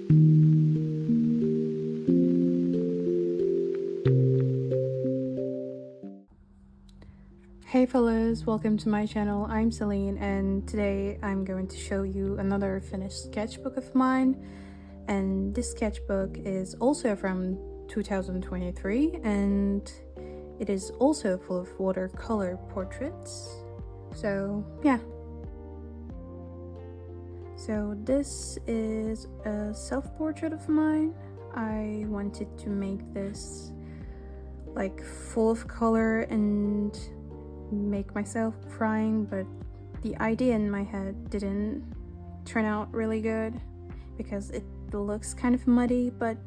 Hey fellas, welcome to my channel. I'm Celine, and today I'm going to show you another finished sketchbook of mine. And this sketchbook is also from 2023, and it is also full of watercolor portraits. So yeah. So this is a self-portrait of mine. I wanted to make this like full of color and make myself crying, but the idea in my head didn't turn out really good because it looks kind of muddy, but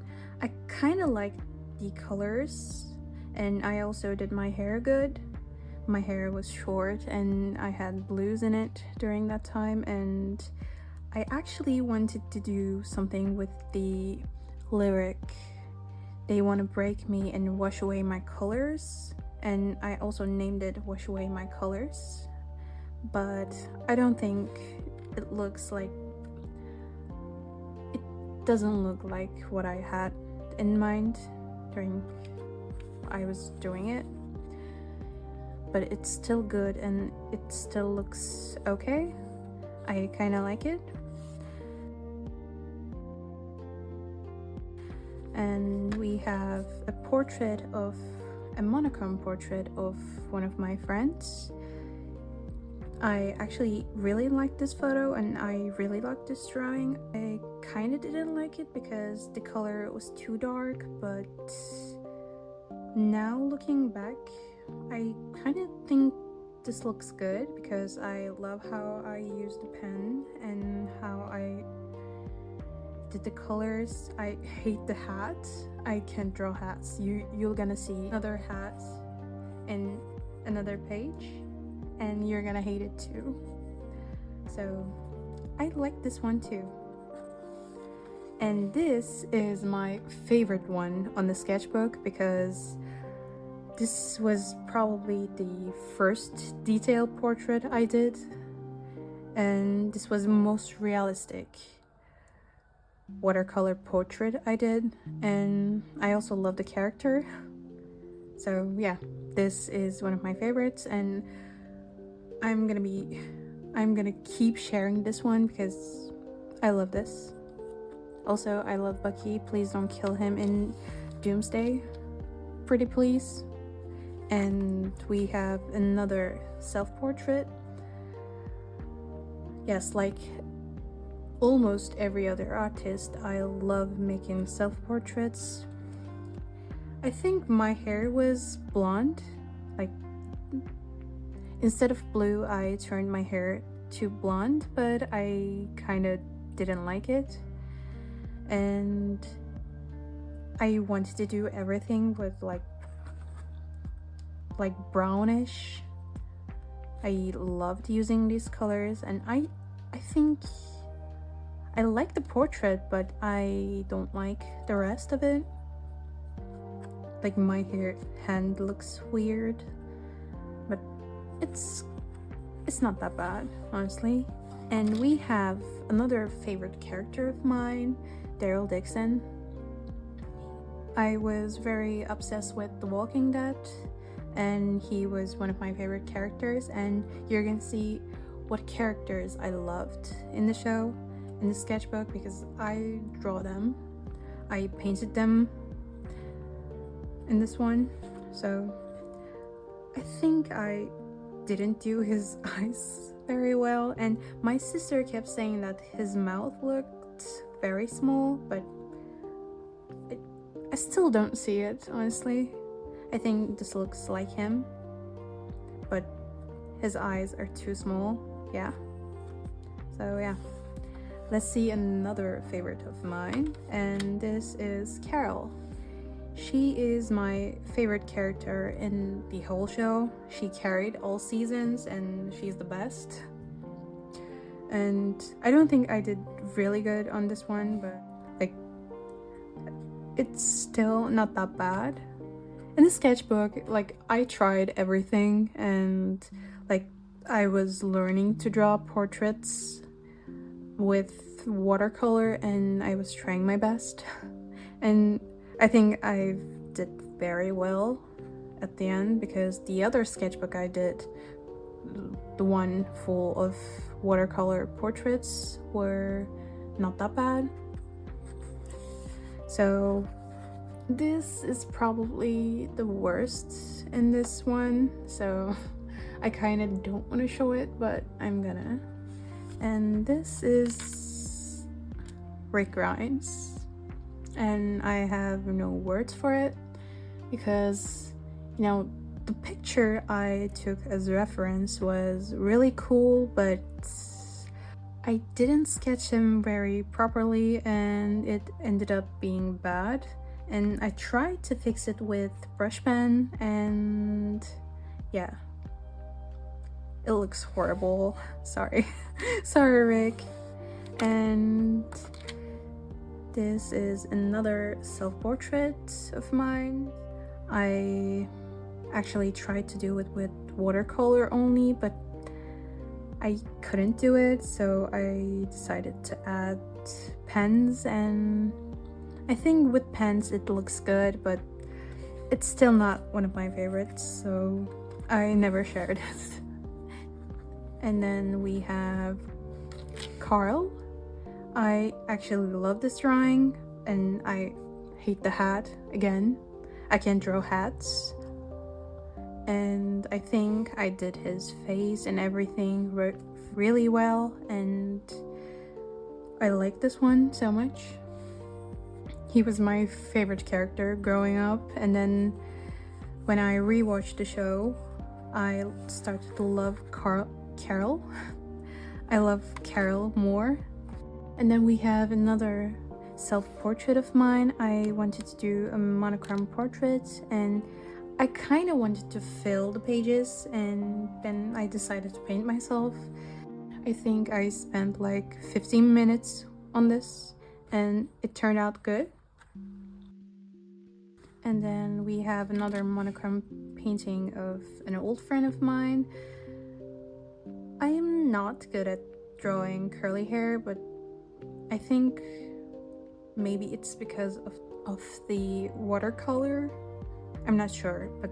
I kind of like the colors, and I also did my hair good. My hair was short and I had blues in it during that time, and I actually wanted to do something with the lyric "They want to break me and wash away my colors," and I also named it "Wash Away My Colors," but I don't think it looks like, it doesn't look like what I had in mind during I was doing it, but it's still good and it still looks okay. I kind of like it. And we have a portrait of a monochrome portrait of one of my friends. I actually really liked this photo and I really liked this drawing. I kind of didn't like it because the color was too dark, but now looking back, I kind of think this looks good because I love how I used the pen and how I did the colors. I hate the hat. I can't draw hats. You're gonna see another hat in another page and you're gonna hate it too. So I like this one too. And this is my favorite one on the sketchbook because this was probably the first detailed portrait I did, and this was the most realistic watercolor portrait I did, and I also love the character. So yeah, this is one of my favorites, and I'm gonna keep sharing this one because I love this. Also, I love Bucky. Please don't kill him in Doomsday, pretty please. And we have another self-portrait. Yes, like almost every other artist, I love making self-portraits. I think my hair was blonde, like instead of blue I turned my hair to blonde, but I kind of didn't like it, and I wanted to do everything with like brownish. I loved using these colors, and I think I like the portrait, but I don't like the rest of it. Like my hand looks weird, but it's not that bad, honestly. And we have another favorite character of mine, Daryl Dixon. I was very obsessed with The Walking Dead, and he was one of my favorite characters, and you're gonna see what characters I loved in the show, in the sketchbook, because I draw them. I painted them in this one. So I think I didn't do his eyes very well, and my sister kept saying that his mouth looked very small, but I still don't see it, honestly. I think this looks like him, but his eyes are too small. Yeah. So yeah, let's see another favorite of mine, and this is Carol. She is my favorite character in the whole show. She carried all seasons and she's the best. And I don't think I did really good on this one, but like it's still not that bad. In the sketchbook, like I tried everything, and like I was learning to draw portraits with watercolor and I was trying my best. And I think I did very well at the end, because the other sketchbook I did, the one full of watercolor portraits, were not that bad. So this is probably the worst in this one, so I kind of don't want to show it, but I'm gonna. And this is Rick Grimes, and I have no words for it because, you know, the picture I took as reference was really cool, but I didn't sketch him very properly and it ended up being bad. And I tried to fix it with brush pen, and yeah, it looks horrible. Sorry. Sorry, Rick. And this is another self-portrait of mine. I actually tried to do it with watercolor only, but I couldn't do it, so I decided to add pens, and I think with pens it looks good, but it's still not one of my favorites, so I never shared it. And then we have Carl. I actually love this drawing, and I hate the hat again. I can't draw hats. And I think I did his face and everything really well, and I like this one so much. He was my favorite character growing up, and then when I rewatched the show, I started to love Carol. I love Carol more. And then we have another self-portrait of mine. I wanted to do a monochrome portrait, and I kind of wanted to fill the pages, and then I decided to paint myself. I think I spent like 15 minutes on this, and it turned out good. And then we have another monochrome painting of an old friend of mine. I am not good at drawing curly hair, but I think maybe it's because of the watercolor. I'm not sure, but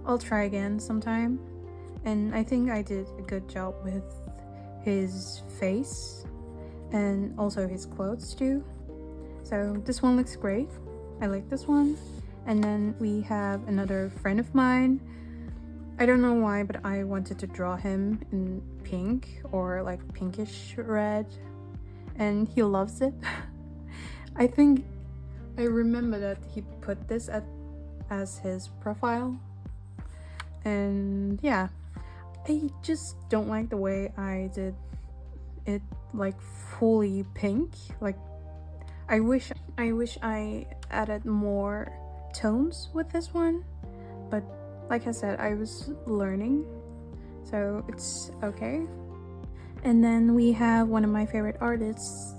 I'll try again sometime. And I think I did a good job with his face and also his clothes too. So this one looks great. I like this one. And then we have another friend of mine. I don't know why, but I wanted to draw him in pink or like pinkish red, and he loves it. I think I remember that he put this as his profile, and yeah, I just don't like the way I did it like fully pink. Like I wish I added more tones with this one, but like I said, I was learning, so it's okay. And then we have one of my favorite artists,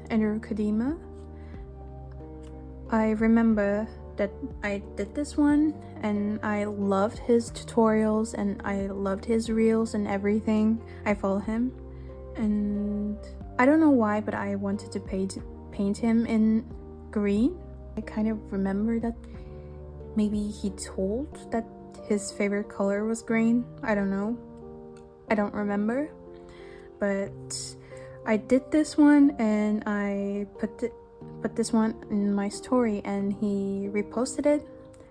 Andrew Kadima. I remember that I did this one, and I loved his tutorials, and I loved his reels and everything. I follow him, and I don't know why, but I wanted to paint him in green. I kind of remember that maybe he told that his favorite color was green. I don't know. I don't remember. But I did this one, and I put this one in my story, and he reposted it,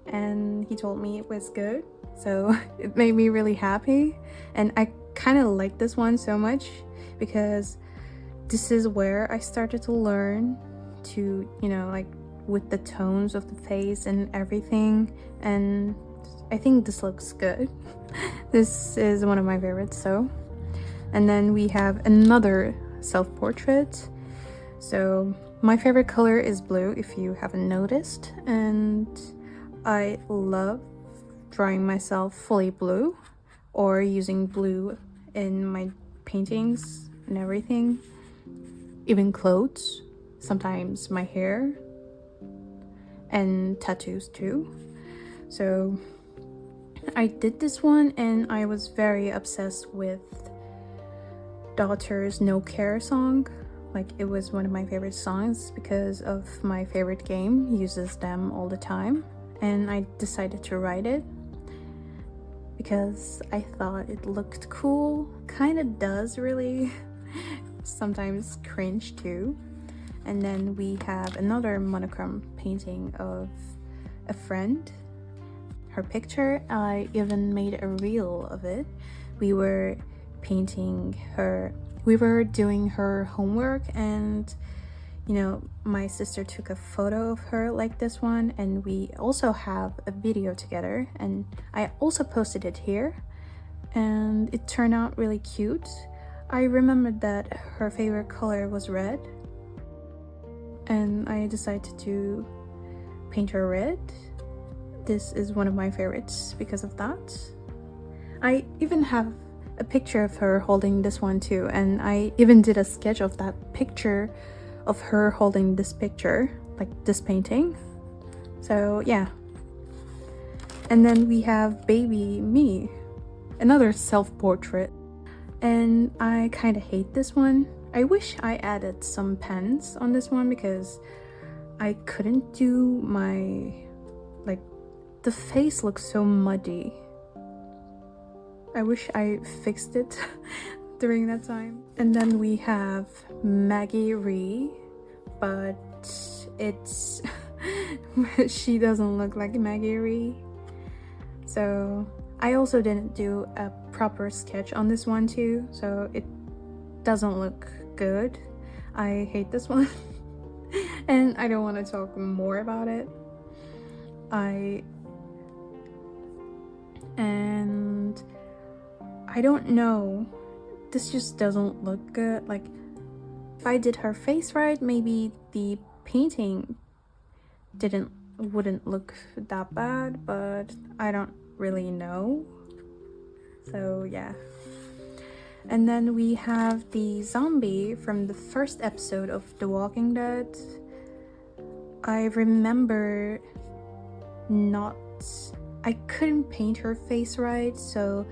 and he told me it was good. So it made me really happy, and I kind of like this one so much because this is where I started to learn to, you know, like with the tones of the face and everything, and I think this looks good. This is one of my favorites. So, and then we have another self-portrait. So my favorite color is blue, if you haven't noticed, and I love drawing myself fully blue or using blue in my paintings and everything, even clothes, sometimes my hair, and tattoos too. So I did this one, and I was very obsessed with daughter's No Care song. Like, it was one of my favorite songs because of my favorite game uses them all the time, and I decided to write it because I thought it looked cool. Kind of does, really. Sometimes cringe too. And then we have another monochrome painting of a friend. Her picture, I even made a reel of it. We were painting her, we were doing her homework, and you know, my sister took a photo of her like this one, and we also have a video together, and I also posted it here, and it turned out really cute. I remembered that her favorite color was red, and I decided to paint her red. This is one of my favorites because of that. I even have a picture of her holding this one too, and I even did a sketch of that picture of her holding this picture, like this painting. So yeah. And then we have baby me, another self-portrait, and I kind of hate this one. I wish I added some pens on this one because I couldn't do my, like, the face looks so muddy. I wish I fixed it during that time. And then we have Maggie Ree, but it's she doesn't look like Maggie Ree. So I also didn't do a proper sketch on this one too, so it doesn't look good. I hate this one. And I don't want to talk more about it. I don't know, this just doesn't look good. Like, if I did her face right, maybe the painting wouldn't look that bad, but I don't really know. So yeah. And then we have the zombie from the first episode of The Walking Dead. I remember I couldn't paint her face right, so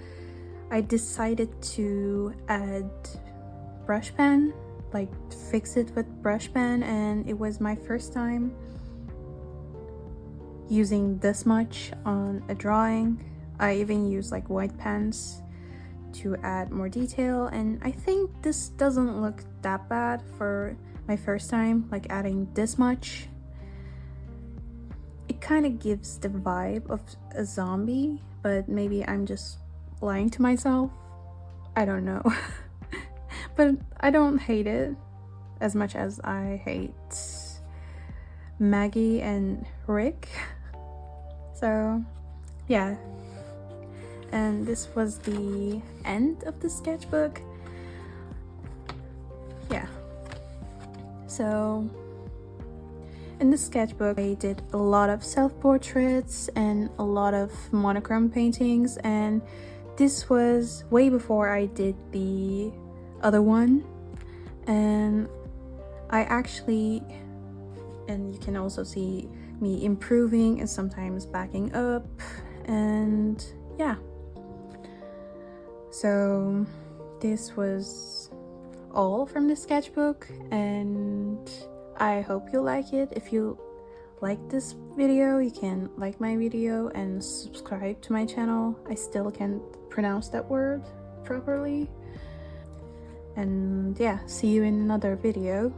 I decided to add brush pen, like fix it with brush pen, and it was my first time using this much on a drawing. I even used like white pens to add more detail, and I think this doesn't look that bad for my first time, like adding this much. It kind of gives the vibe of a zombie, but maybe I'm just lying to myself. I don't know. But I don't hate it as much as I hate Maggie and Rick. So yeah. And this was the end of the sketchbook. Yeah. So in the sketchbook, I did a lot of self-portraits and a lot of monochrome paintings, and this was way before I did the other one. And and you can also see me improving and sometimes backing up, and yeah. So this was all from the sketchbook, and I hope you like it. If you like this video, you can like my video and subscribe to my channel. I still can't pronounce that word properly. And yeah, see you in another video.